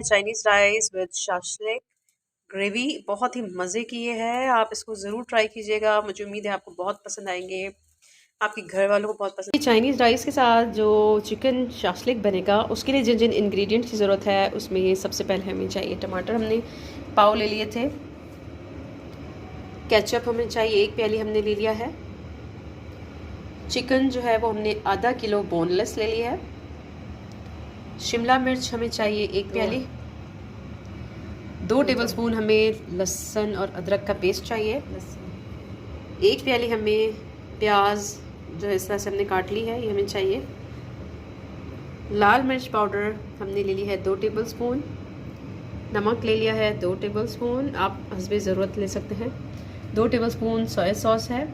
Chinese rice with shashlik gravy बहुत ही मज़े की ये है। आप इसको ज़रूर ट्राई कीजिएगा। मुझे उम्मीद है आपको बहुत पसंद आएंगे, आपके घर वालों को बहुत पसंद। चाइनीज़ राइस के साथ जो चिकन शाशलिक बनेगा उसके लिए जिन जिन इंग्रेडिएंट्स की ज़रूरत है उसमें सबसे पहले हमें चाहिए टमाटर, हमने पाव ले लिए थे। केचप हमें चाहिए 1 प्याली हमने ले लिया है। चिकन जो है वो हमने आधा किलो बोनलेस ले लिया है। शिमला मिर्च हमें चाहिए 1 प्याली। 2 टेबलस्पून हमें लहसुन और अदरक का पेस्ट चाहिए। 1 प्याली हमें प्याज जो इस तरह से हमने काट ली है ये हमें चाहिए। लाल मिर्च पाउडर हमने ले ली है 2 टेबलस्पून। नमक ले लिया है 2 टेबलस्पून, आप हस्बे ज़रूरत ले सकते हैं। 2 टेबलस्पून सोया सॉस है।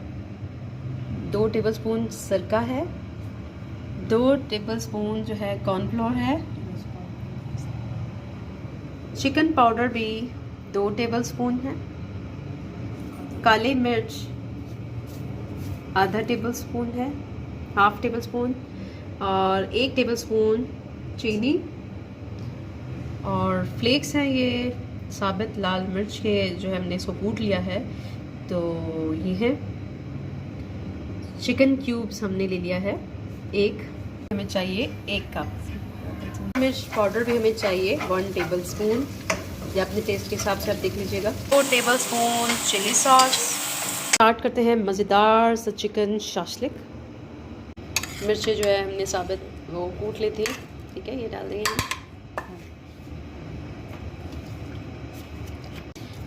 2 टेबलस्पून सिरका है। 2 टेबलस्पून जो है कॉर्नफ्लोर है। चिकन पाउडर भी 2 टेबलस्पून है। काली मिर्च आधा टेबलस्पून है, हाफ टेबलस्पून, और 1 टेबलस्पून चीनी, और फ्लेक्स हैं ये साबित लाल मिर्च के जो है हमने इसको कूट लिया है। तो ये है चिकन क्यूब्स हमने ले लिया है 1, हमें चाहिए 1 कप। मिर्च पाउडर भी हमें चाहिए 1 टेबलस्पून, या अपने टेस्ट के हिसाब से आप देख लीजिएगा। 2 टेबलस्पून चिली सॉस। स्टार्ट करते हैं मज़ेदार सा चिकन शाशलिक। मिर्चें जो है हमने साबित वो कूट ली थी, ठीक है, ये डाल देंगे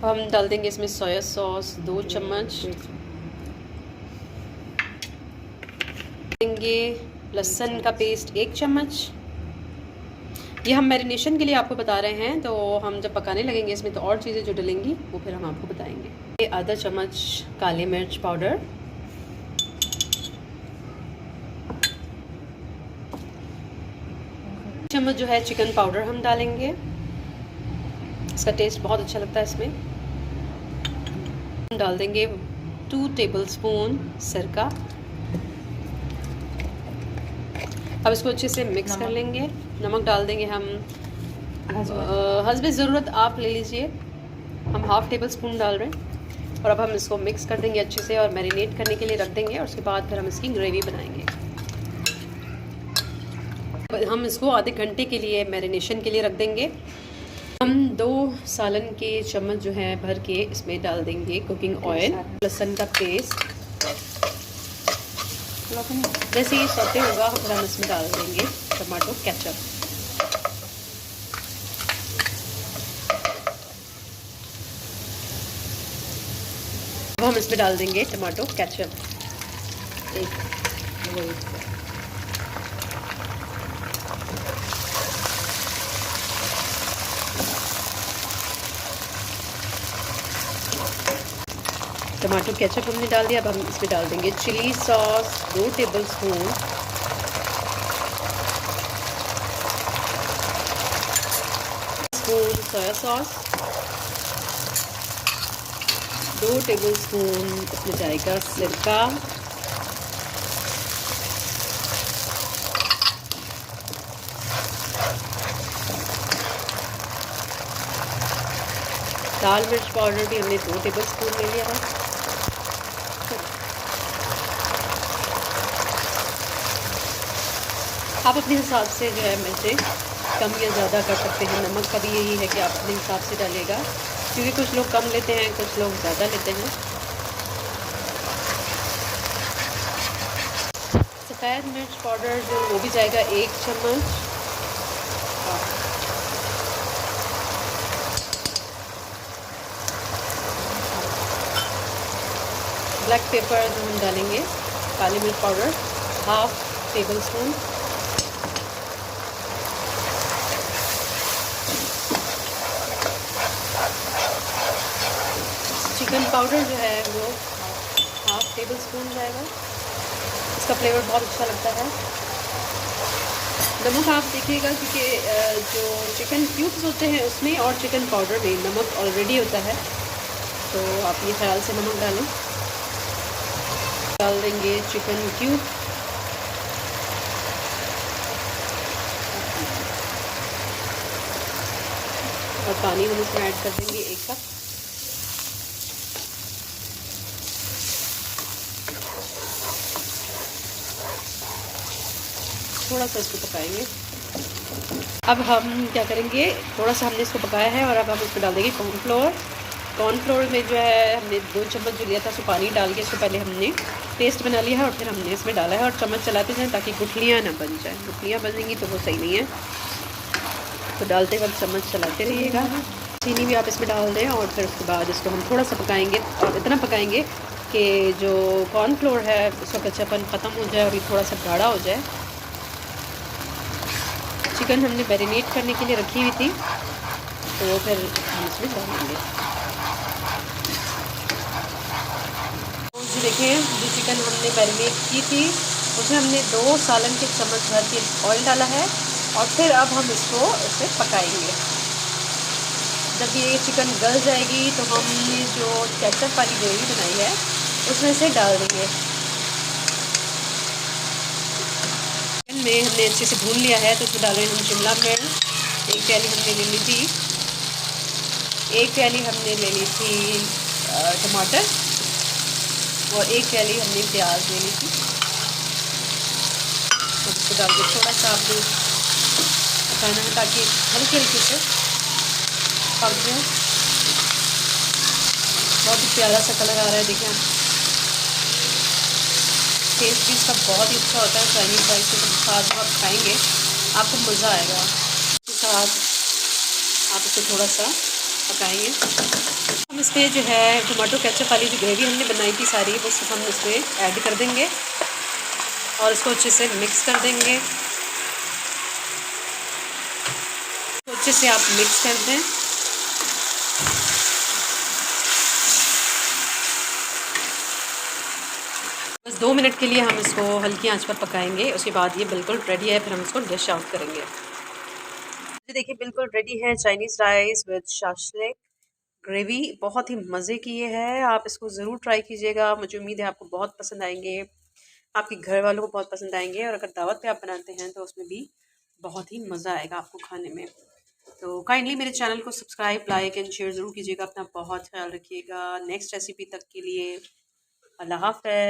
हम डाल देंगे इसमें सोया सॉस 2 चम्मच देंगे। लहसुन का पेस्ट 1 चम्मच। ये हम मैरिनेशन के लिए आपको बता रहे हैं, तो हम जब पकाने लगेंगे इसमें तो और चीज़ें जो डलेंगी वो फिर हम आपको बताएंगे। ये आधा चम्मच काली मिर्च पाउडर, चम्मच जो है चिकन पाउडर हम डालेंगे, इसका टेस्ट बहुत अच्छा लगता है इसमें। हम डाल देंगे 2 टेबलस्पून सिरका। अब इसको अच्छे से मिक्स कर लेंगे। नमक डाल देंगे हम हस्बे ज़रूरत आप ले लीजिए, हम हाफ टेबल स्पून डाल रहे हैं। और अब हम इसको मिक्स कर देंगे अच्छे से और मैरिनेट करने के लिए रख देंगे, और उसके बाद फिर हम इसकी ग्रेवी बनाएंगे। हम इसको आधे घंटे के लिए मैरिनेशन के लिए रख देंगे। हम 2 सालन के चम्मच जो है भर के इसमें डाल देंगे कुकिंग ऑयल, लहसुन का पेस्ट। जैसे ये सौते होगा फिर हम इसमें डाल देंगे टमाटो केचप। अब हम इसमें डाल देंगे टमाटो केचप। टमाटो केचप हमने डाल दिया। अब हम इसमें डाल देंगे chilli sauce 2 tablespoon, soya sauce 2 tablespoon, इसमें जाएगा सिरका, लाल मिर्च पाउडर भी हमने 2 टेबलस्पून ले लिया है। आप अपने हिसाब से जो है मिर्चें कम या ज़्यादा कर सकते हैं। नमक का भी यही है कि आप अपने हिसाब से डालिएगा, क्योंकि कुछ लोग कम लेते हैं, कुछ लोग ज़्यादा लेते हैं। सफ़ेद मिर्च पाउडर जो वो भी जाएगा 1 चम्मच। ब्लैक पेपर जो हम डालेंगे, काली मिर्च powder half table spoon. Chicken powder जो है वो हाफ टेबल स्पून जाएगा, इसका फ्लेवर बहुत अच्छा लगता है। नमक आप देखिएगा, क्योंकि जो चिकन क्यूब्स होते हैं उसमें और चिकन पाउडर में नमक ऑलरेडी होता है, तो आप ये ख्याल से नमक डालें। डाल देंगे चिकन क्यूब, और पानी हम इसमें ऐड कर देंगे 1 कप। थोड़ा सा इसको पकाएंगे। अब हम क्या करेंगे, थोड़ा सा हमने इसको पकाया है और अब हम इसमें डाल देंगे कॉर्नफ्लोर। कॉर्नफ्लोर में जो है हमने 2 चम्मच जो लिया था उसको पानी डाल के इसको पहले हमने पेस्ट बना लिया है और फिर हमने इसमें डाला है और चम्मच चलाते जाएं ताकि गुठलियाँ ना बन जाएं। गुठलियाँ बनेंगी तो वो सही नहीं है, तो डालते वक्त चम्मच चलाते रहिएगा। चीनी भी आप इसमें डाल दें और फिर उसके बाद इसको हम थोड़ा सा पकाएंगे और इतना पकाएंगे कि जो कॉर्नफ्लोर है उसका कच्चापन ख़त्म हो जाए और ये थोड़ा सा गाढ़ा हो जाए। चिकन हमने मैरिनेट करने के लिए रखी हुई थी, तो फिर हम इसमें डालेंगे। तो देखिए, जो चिकन हमने मैरिनेट की थी उसमें हमने 2 सालन के चम्मच भर के ऑयल डाला है और फिर अब हम इसको इसमें पकाएंगे। जब ये चिकन गल जाएगी तो हमने जो केचप वाली ग्रेवी बनाई है उसमें से डाल देंगे। चिकन में हमने अच्छे से भून लिया है तो इसमें डाल रहे हैं हम शिमला मिर्च 1 प्याली हमने ले ली थी, 1 प्याली हमने ले ली थी टमाटर और 1 प्याली हमने प्याज ले ली थी। तो इसको डाल के थोड़ा सा आपने पकाना है ताकि हल्के हल्के से पक जाए। बहुत ही प्यारा सा कलर आ रहा है, देखिए टेस्ट भी इसका बहुत ही अच्छा होता है चाइनीज़ राइस के साथ। जब आप खाएंगे आपको मज़ा आएगा। इसके साथ आप इसे थोड़ा सा पकाएंगे। हम इसमें जो है टमाटो केचप वाली जो ग्रेवी हमने बनाई थी सारी वो सब हम इसमें ऐड कर देंगे और इसको अच्छे से मिक्स कर देंगे। तो अच्छे से आप मिक्स कर दें। बस 2 मिनट के लिए हम इसको हल्की आंच पर पकाएंगे, उसके बाद ये बिल्कुल रेडी है। फिर हम इसको डिश आउट करेंगे। जी देखिए, बिल्कुल रेडी है Chinese rice with shashlik gravy. बहुत ही मज़े की ये है, आप इसको ज़रूर ट्राई कीजिएगा। मुझे उम्मीद है आपको बहुत पसंद आएंगे, आपके घर वालों को बहुत पसंद आएंगे और अगर दावत पे आप बनाते हैं तो उसमें भी बहुत ही मज़ा आएगा आपको खाने में। तो काइंडली मेरे चैनल को सब्सक्राइब, लाइक एंड शेयर ज़रूर कीजिएगा। अपना बहुत ख्याल रखिएगा। नेक्स्ट रेसिपी तक के लिए अल्लाह हाफ़िज़।